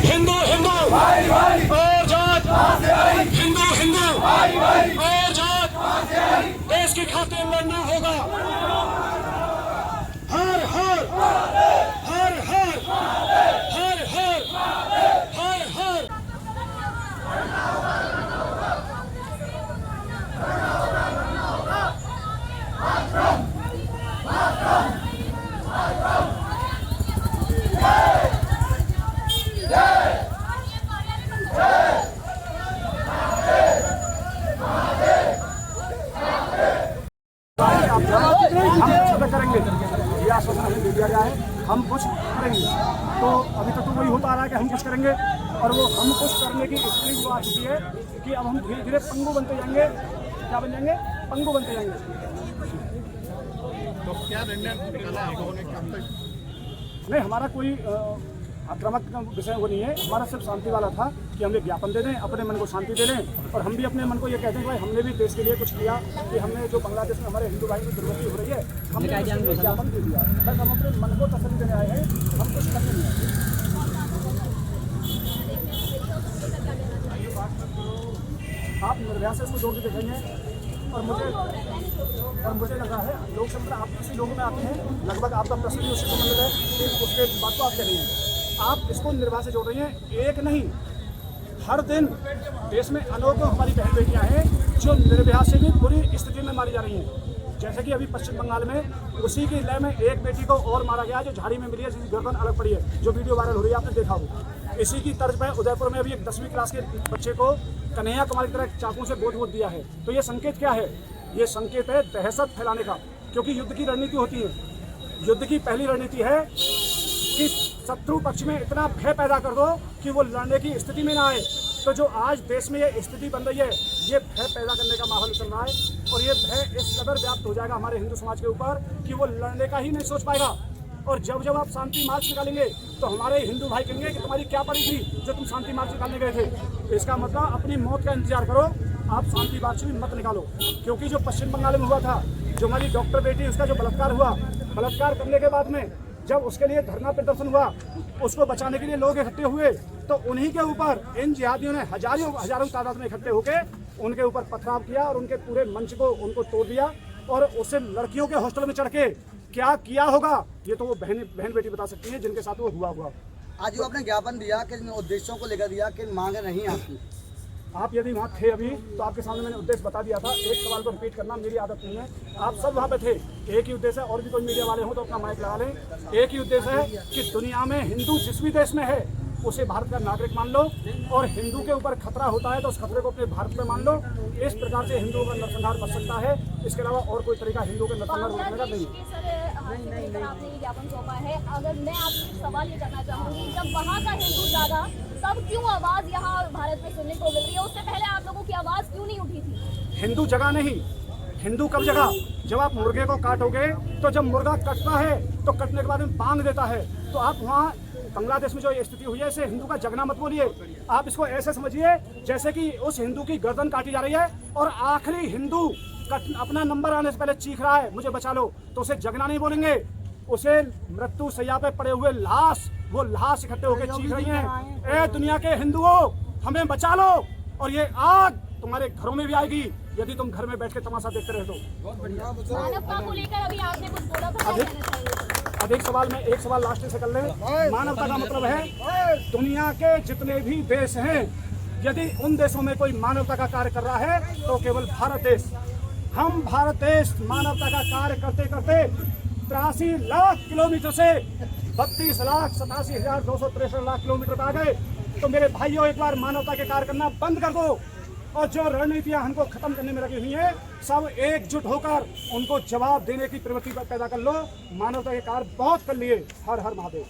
हिंदू हिंदू और जात, हिंदू हिंदू और जात, देश की खातिर लड़ना होगा। हर हर हर हर हर हर हर हर। हम करेंगे, ये आश्वासन हमें दे दिया गया है, हम कुछ करेंगे। तो अभी तक तो वही होता आ रहा है कि हम कुछ करेंगे, और वो हम कुछ करने की स्थिति वो आ चुकी है कि अब हम धीरे धीरे पंगु बनते जाएंगे। क्या बन जाएंगे? पंगु बनते जाएंगे। तो क्या निर्णय निकाला आप लोगों ने कब तक? नहीं, हमारा कोई आक्रामक विषय वो नहीं है। हमारा सिर्फ शांति वाला था कि हम एक ज्ञापन दे दें, अपने मन को शांति दे दें, और हम भी अपने मन को ये कहते हैं कि भाई हमने भी देश के लिए कुछ किया, कि हमने जो बांग्लादेश में हमारे हिंदू भाई की दुर्गति हो रही है, हमने ज्ञापन दे दिया। बस हम अपने मन को तसल्ली देने आए हैं, हम कुछ करने नहीं आए। आप निर्भया से इसको जोड़ के देखेंगे, और मुझे लगा है लोग सब आप किसी लोगों में आते हैं, लगभग आपका प्रश्न भी उससे संबंधित है, फिर उसके बाद तो आप कह रही हैं आप इसको निर्भया से जोड़ रही हैं। एक नहीं, हर दिन देश में अनेकों हमारी बहन बेटियां हैं जो निर्भया से भी बुरी स्थिति में मारी जा रही हैं। जैसे कि अभी पश्चिम बंगाल में उसी की लय में एक बेटी को और मारा गया जो झाड़ी में मिली है, जिसकी गर्दन अलग पड़ी है, जो वीडियो वायरल हो रही है, आपने देखा हो। इसी की तर्ज पर उदयपुर में अभी एक 10वीं क्लास के बच्चे को कन्हैया कुमार की तरह चाकू से गोद दिया है। तो ये संकेत क्या है? ये संकेत है दहशत फैलाने का, क्योंकि युद्ध की रणनीति होती है। युद्ध की पहली रणनीति है कि शत्रु पक्ष में इतना भय पैदा कर दो कि वो लड़ने की स्थिति में ना आए। तो जो आज देश में ये स्थिति बन रही है, ये भय पैदा करने का माहौल चल रहा है, और ये भय इस कदर व्याप्त हो जाएगा हमारे हिंदू समाज के ऊपर कि वो लड़ने का ही नहीं सोच पाएगा। और जब आप शांति मार्च निकालेंगे तो हमारे हिंदू भाई कहेंगे कि तुम्हारी क्या पड़ी थी जो तुम शांति मार्च निकालने गए थे। इसका मतलब अपनी मौत का इंतजार करो, आप शांति मार्च भी मत निकालो। क्योंकि जो पश्चिम बंगाल में हुआ था, जो हमारी डॉक्टर बेटी उसका जो बलात्कार हुआ, बलात्कार करने के बाद में जब उसके लिए धरना प्रदर्शन हुआ, उसको बचाने के लिए लोग इकट्ठे हुए, तो उन्हीं के ऊपर इन जिहादियों ने हजारों तादाद में इकट्ठे होकर उनके ऊपर पथराव किया और उनके पूरे मंच को उनको तोड़ दिया, और उससे लड़कियों के हॉस्टल में चढ़ के क्या किया होगा ये तो वो बहन बेटी बता सकती है जिनके साथ वो हुआ। आज जो आपने ज्ञापन दिया किन उद्देश्यों को लेकर दिया, किन मांगे नहीं आपकी? आप यदि वहाँ थे अभी तो आपके सामने मैंने उद्देश्य बता दिया था। एक सवाल को रिपीट करना मेरी आदत नहीं है। आप सब वहाँ पे थे, एक ही उद्देश्य है। और भी कोई मीडिया वाले हो तो अपना माइक लगा लें। एक ही उद्देश्य है कि दुनिया में हिंदू जिस भी देश में है उसे भारत का नागरिक मान लो, और हिंदू के ऊपर खतरा होता है तो उस खतरे को अपने भारत में मान लो। इस प्रकार से हिंदुओं का नरसंहार बच सकता है, इसके अलावा और कोई तरीका हिंदुओं का नरसंहार रोकने का नहीं है। आपने ये ज्ञापन सौंपा है, अगर मैं आपसे सवाल ये करना चाहूँगी, जब वहाँ का हिंदू जागा तब क्यों आवाज़ यहाँ भारत में सुनने को मिल रही है? उससे पहले आप लोगों की आवाज़ क्यों नहीं उठी थी? हिंदू जगह नहीं, हिंदू कब जगह? जब आप मुर्गे को काटोगे तो जब मुर्गा कटता है तो कटने के बाद में बांग देता है। तो आप वहाँ बांग्लादेश में जो ये स्थिति हुई है, इसे हिंदू का जगना मत बोलिए। आप इसको ऐसे समझिए जैसे कि उस हिंदू की गर्दन काटी जा रही है और आखिरी हिंदू अपना नंबर आने से पहले चीख रहा है मुझे बचा लो, तो उसे जगना नहीं बोलेंगे, उसे मृत्यु शैया पे पड़े हुए वो लाश इकट्ठे होकर चीख रही हैं, ए दुनिया के हिंदुओं हमें बचा लो। और ये आग तुम्हारे घरों में भी आएगी यदि तुम घर में बैठ के तमाशा देखते रहे तो। मानवता को लेकर अभी आपने कुछ बोला था। अधिक सवाल में एक सवाल लास्ट से कर ले। मानवता का मतलब है दुनिया के जितने भी देश हैं, यदि उन देशों में कोई मानवता का कार्य कर रहा है तो केवल भारत देश। हम भारत देश मानवता का कार्य करते करते 83 लाख किलोमीटर से 32,87,263 लाख किलोमीटर पर आ गए। तो मेरे भाइयों, एक बार मानवता के कार्य करना बंद कर दो, और जो रणनीतियां हमको खत्म करने में लगी हुई हैं, सब एकजुट होकर उनको जवाब देने की प्रवृत्ति पैदा कर लो। मानवता के कार्य बहुत कर लिए। हर हर महादेव।